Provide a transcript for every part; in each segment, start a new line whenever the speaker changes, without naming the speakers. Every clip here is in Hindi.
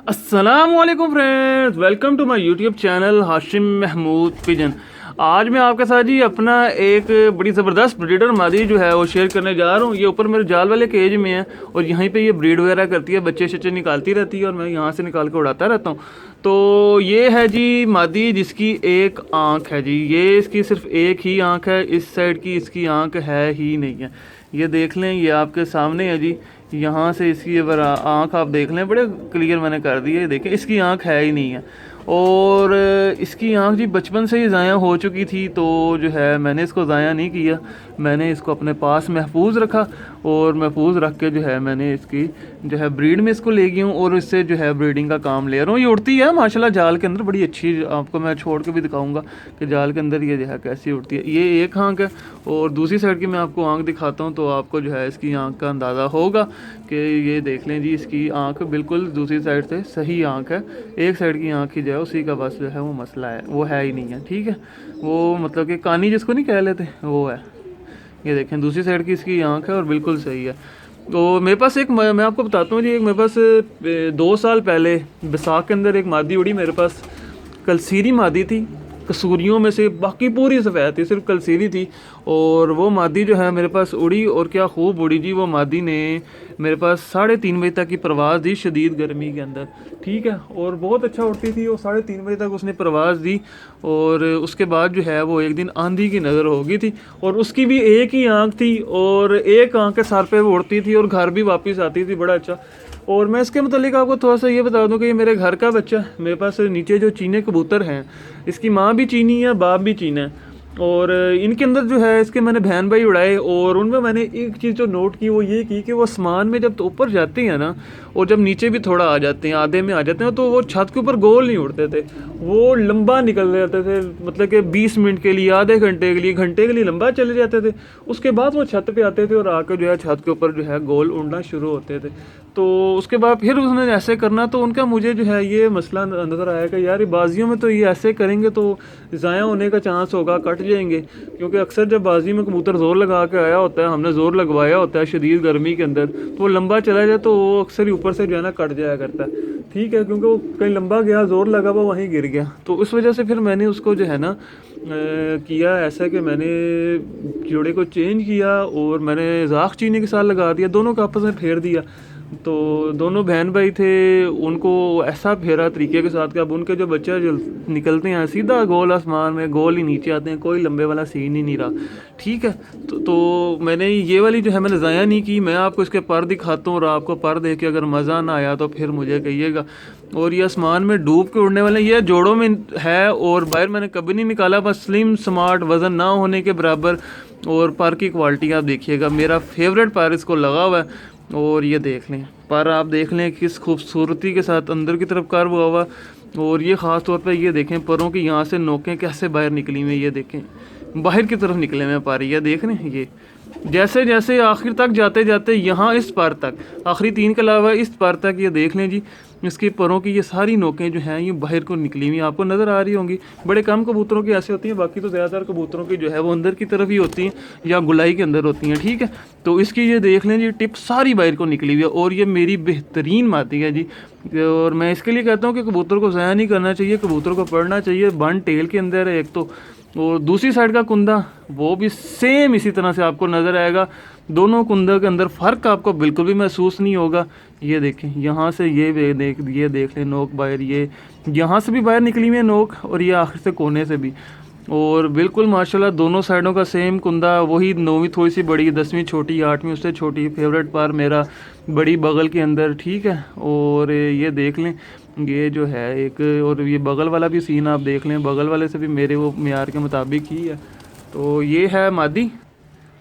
अस्सलामुअलैकुम friends, welcome to my YouTube channel Hashim Mahmood pigeon. आज मैं आपके साथ जी अपना एक बड़ी ज़बरदस्त ब्रीडर मादी जो है वो शेयर करने जा रहा हूँ। ये ऊपर मेरे जाल वाले केज में है और यहीं पे ये ब्रीड वगैरह करती है, बच्चे शच्चे निकालती रहती है और मैं यहाँ से निकाल के उड़ाता रहता हूँ। तो ये है जी मादी जिसकी एक आँख है जी, ये इसकी सिर्फ एक ही आँख है, इस साइड की इसकी आँख है ही नहीं है। ये देख लें, ये आपके सामने है जी। यहाँ से इसकी ये आँख आप देख लें, बड़े क्लियर मैंने कर दी है। देखें इसकी आँख है ही नहीं है और इसकी आँख जी बचपन से ही ज़ाया हो चुकी थी। तो जो है मैंने इसको ज़ाया नहीं किया, मैंने इसको अपने पास महफूज रखा और महफूज रख के जो है मैंने इसकी जो है ब्रीड में इसको ले गई हूँ और इससे जो है ब्रीडिंग का काम ले रहा हूँ। ये उड़ती है माशाल्लाह जाल के अंदर, बड़ी अच्छी। आपको मैं छोड़ के भी दिखाऊंगा कि जाल के अंदर ये जो है कैसी उड़ती है। ये एक आँख है और दूसरी साइड की मैं आपको आँख दिखाता हूँ तो आपको जो है इसकी आँख का अंदाज़ा होगा कि ये देख लें जी, इसकी आँख बिल्कुल दूसरी साइड से सही आँख है। एक साइड की आँख ही जो है उसी का बस जो है वो मसला है, वो है ही नहीं है। ठीक है, वो मतलब कि कानी जिसको नहीं कह लेते वो है। ये देखें दूसरी साइड की इसकी आँख है और बिल्कुल सही है। तो मेरे पास एक, मैं आपको बताता हूँ जी, एक मेरे पास 2 साल पहले बैसाख के अंदर एक मादी उड़ी मेरे पास। कलसीरी मादी थी, कसूरियों में से, बाकी पूरी सफ़ेद थी, सिर्फ कलसीरी थी। और वो मादी जो है मेरे पास उड़ी और क्या खूब उड़ी जी। वो मादी ने मेरे पास 3:30 बजे तक की परवाज़ दी शदीद गर्मी के अंदर। ठीक है, और बहुत अच्छा उड़ती थी और 3:30 बजे तक उसने परवाज़ दी। और उसके बाद जो है वो एक दिन आंधी की नज़र हो गई थी और उसकी भी एक ही आँख थी और एक आँख के सर पे वो उड़ती थी और घर भी वापस आती थी, बड़ा अच्छा। और मैं इसके मतलब आपको थोड़ा सा ये बता दूं कि ये मेरे घर का बच्चा है। मेरे पास नीचे जो चीने कबूतर हैं, इसकी माँ भी चीनी है, बाप भी चीना है। और इनके अंदर जो है इसके मैंने बहन भाई उड़ाए और उनमें मैंने एक चीज़ जो नोट की वो ये की कि वो आसमान में जब तो ऊपर जाते हैं ना और जब नीचे भी थोड़ा आ जाते हैं, आधे में आ जाते हैं, तो वो छत के ऊपर गोल नहीं उड़ते थे, वो लंबा निकल जाते थे। मतलब कि 20 मिनट के लिए, आधे घंटे के लिए, घंटे के लिए लंबा चले जाते थे। उसके बाद वो छत पे आते थे और आकर जो है छत के ऊपर जो है गोल उड़ना शुरू होते थे। तो उसके बाद फिर उसने ऐसे करना तो उनका मुझे जो है ये मसला नज़र आया कि यार बाजियों में तो ये ऐसे करेंगे तो ज़ाया होने का चांस होगा, कट जाएंगे। क्योंकि अक्सर जब बाजी में कबूतर ज़ोर लगा के आया होता है, हमने ज़ोर लगवाया होता है शदीद गर्मी के अंदर, तो वो लंबा चला जाए तो वो अक्सर ही ऊपर से जो है ना कट जाया करता है। ठीक है, क्योंकि वो कहीं लंबा गया, ज़ोर लगा वो वहीं गिर गया। तो उस वजह से फिर मैंने उसको जो है ना किया ऐसा कि मैंने जोड़े को चेंज किया और मैंने ज़ाख चीनी के साथ लगा दिया, दोनों को आपस में फेर दिया। तो दोनों बहन भाई थे, उनको ऐसा फेरा तरीके के साथ कि अब उनके जो बच्चे जो निकलते हैं सीधा गोल आसमान में, गोल ही नीचे आते हैं, कोई लंबे वाला सीन ही नहीं रहा। ठीक है, तो मैंने ये वाली जो है मैंने ज़ाया नहीं की। मैं आपको इसके पर दिखाता हूँ और आपको पर देख के अगर मज़ा ना आया तो फिर मुझे कहिएगा। और ये आसमान में डूब के उड़ने वाले, ये जोड़ों में है और बाहर मैंने कभी नहीं निकाला, बस स्लिम स्मार्ट, वज़न ना होने के बराबर। और पर की क्वालिटी आप देखिएगा, मेरा फेवरेट पर इसको लगा हुआ है। और ये देख लें पर, आप देख लें किस खूबसूरती के साथ अंदर की तरफ कर्व हुआ। और ये ख़ास तौर पे ये देखें परों की यहाँ से नोकें कैसे बाहर निकली हुई, ये देखें बाहर की तरफ निकले हुए पर। ये देख रहे हैं, ये जैसे जैसे आखिर तक जाते जाते यहाँ इस पर तक, आखिरी 3 के अलावा इस पर तक, ये देख लें जी इसके परों की ये सारी नोकें जो हैं ये बाहर को निकली हुई आपको नज़र आ रही होंगी। बड़े कम कबूतरों की ऐसे होती हैं, बाकी तो ज़्यादातर कबूतरों की जो है वो अंदर की तरफ ही होती हैं या गुलाई के अंदर होती हैं। ठीक है, तो इसकी ये देख लें जी टिप सारी बाहर को निकली हुई है और ये मेरी बेहतरीन मादी है जी। और मैं इसके लिए कहता हूँ कि कबूतर को ज़ाया नहीं करना चाहिए, कबूतर को पढ़ना चाहिए। बन टेल के अंदर है एक तो, और दूसरी साइड का कुंदा वो भी सेम इसी तरह से आपको नज़र आएगा। दोनों कुंदों के अंदर फ़र्क आपको बिल्कुल भी महसूस नहीं होगा। ये देखें यहाँ से ये देख लें नोक बाहर, ये यहाँ से भी बाहर निकली हुई है नोक और ये आखिर से कोने से भी। और बिल्कुल माशाल्लाह दोनों साइडों का सेम कुंदा, वही 9वीं थोड़ी सी बड़ी, 10वीं छोटी, 8वीं उससे छोटी। फेवरेट पार मेरा बड़ी बगल के अंदर। ठीक है, और ये देख लें ये जो है एक, और ये बगल वाला भी सीन आप देख लें, बगल वाले से भी मेरे वो मियार के मुताबिक ही है। तो ये है मादी।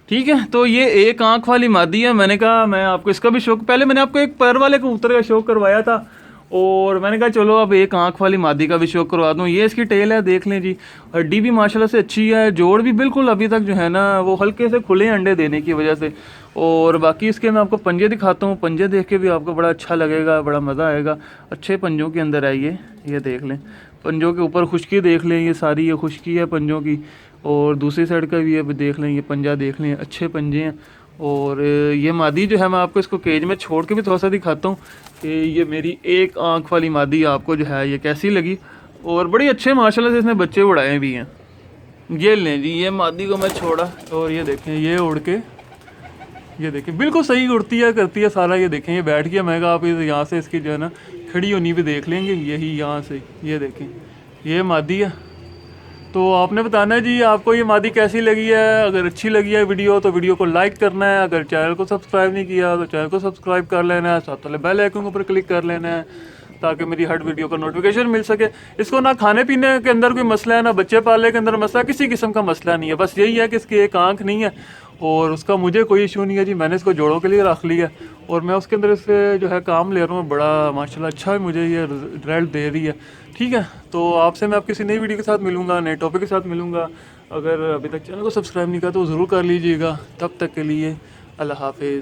ठीक है, तो ये एक आंख वाली मादी है। मैंने कहा मैं आपको इसका भी शौक, पहले मैंने आपको एक पर वाले कबूतर का शौक करवाया था और मैंने कहा चलो अब एक आंख वाली मादी का भी शौक करवा दूँ। ये इसकी टेल है, देख लें जी, हड्डी भी माशाल्लाह से अच्छी है, जोड़ भी बिल्कुल अभी तक जो है ना वो हल्के से खुले अंडे देने की वजह से। और बाकी इसके मैं आपको पंजे दिखाता हूँ, पंजे देख के भी आपको बड़ा अच्छा लगेगा, बड़ा मज़ा आएगा। अच्छे पंजों के अंदर है ये देख लें, पंजों के ऊपर खुश्की देख लें, ये सारी ये खुश्की है पंजों की। और दूसरी साइड का भी ये देख लें, ये पंजा देख लें, अच्छे पंजे हैं। और ये मादी जो है मैं आपको इसको केज में छोड़ के भी थोड़ा सा दिखाता हूँ कि ये मेरी एक आँख वाली मादी आपको जो है ये कैसी लगी। और बड़ी अच्छे माशाल्लाह से इसने बच्चे उड़ाए भी हैं। ये लें जी, ये मादी को मैं छोड़ा और ये देखें ये उड़ के, ये देखें बिल्कुल सही उड़ती है करती है सारा। ये देखें ये बैठ गया, मैं कहा आप यहाँ से इसकी जो है ना खड़ी होनी भी देख लेंगे, यही यहाँ से। ये देखें ये मादी है। तो आपने बताना है जी आपको ये मादी कैसी लगी है। अगर अच्छी लगी है वीडियो तो वीडियो को लाइक करना है। अगर चैनल को सब्सक्राइब नहीं किया तो चैनल को सब्सक्राइब कर लेना है, साथ वाले बेल आइकन के ऊपर क्लिक कर लेना है ताकि मेरी हर वीडियो का नोटिफिकेशन मिल सके। इसको ना खाने पीने के अंदर कोई मसला है, ना बच्चे पालने के अंदर मसला, किसी किस्म का मसला नहीं है। बस यही है कि इसकी एक आंख नहीं है और उसका मुझे कोई इशू नहीं है जी। मैंने इसको जोड़ों के लिए रख लिया और मैं उसके अंदर इससे जो है काम ले रहा हूँ। बड़ा माशाल्लाह अच्छा है, मुझे ये रिजल्ट दे रही है। ठीक है, तो आपसे मैं किसी नई वीडियो के साथ मिलूँगा, नए टॉपिक के साथ मिलूँगा। अगर अभी तक चैनल को सब्सक्राइब नहीं किया तो ज़रूर कर लीजिएगा। तब तक के लिए अल्लाह हाफिज़।